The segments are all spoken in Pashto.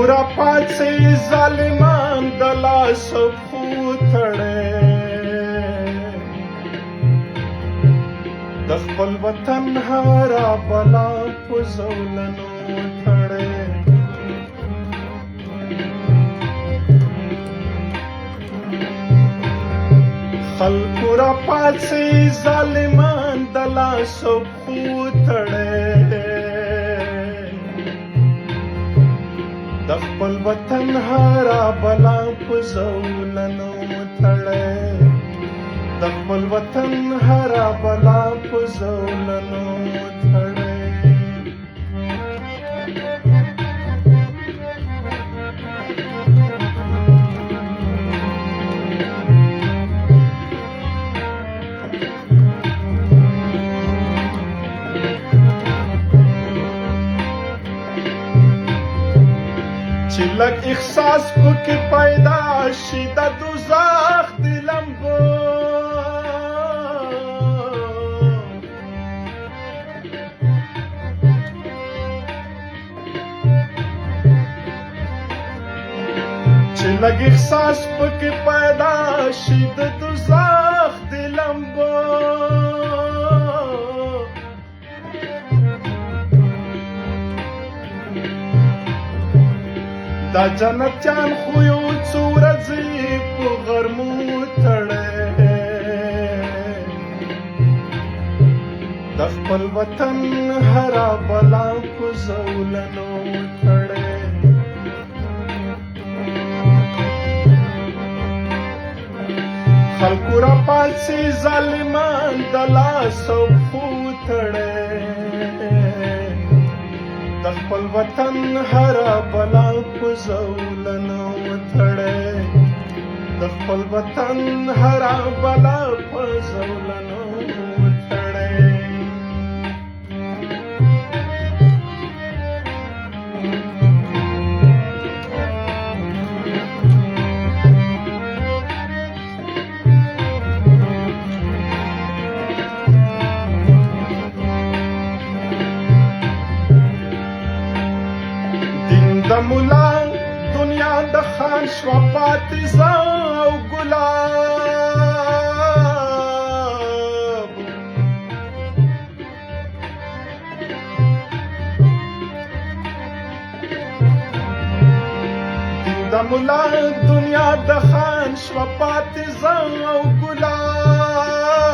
خلکو را پاڅئ ظالمان د لاسو پښو تړئ، د خپل وطن هره بلا په زولنو تړئ. خلکو را پاڅئ ظالمان د لاسو پښو تړئ، د خپل وطن هره بلا په زولنو تړئ، د خپل وطن هره بلا په زولنو تړئ. چې لږ احساس پکې پیدا شي د دوزخ د لمبو، چې لږ احساس پکې پیدا شي د دوزخ د لمبو، دا جنتیان خو یو څو ورځې په غرمو تړئ، د خپل وطن هره بلا په زولنو تړئ. خلکو را پاڅئ ظالمان د لاسو پښو تړئ، د خپل وطن هره بلا په زولنو تړئ، د خپل وطن هره بلا په زولنو تړئ. د مولا دنیا د خان شوه پاتې او ګلاب، د مولا دنیا د خان شوه پاتې او ګلاب،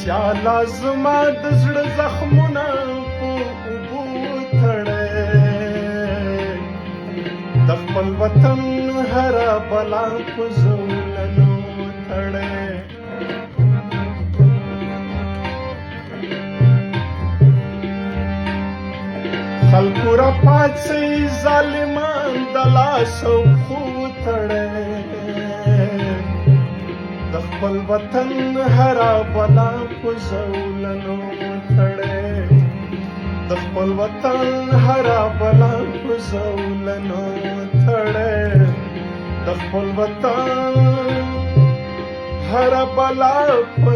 سیالا زما د زړه زخمونه په اوبو تړئ، د خپل وطن هره بلا په زولنو تړئ. خلکو را پاڅئ ظالمان د لاسو پښو تړئ، د خپل وطن هره بلا په زولنو تړئ، د خپل وطن هره بلا په زولنو تړئ، د خپل وطن هره بلا په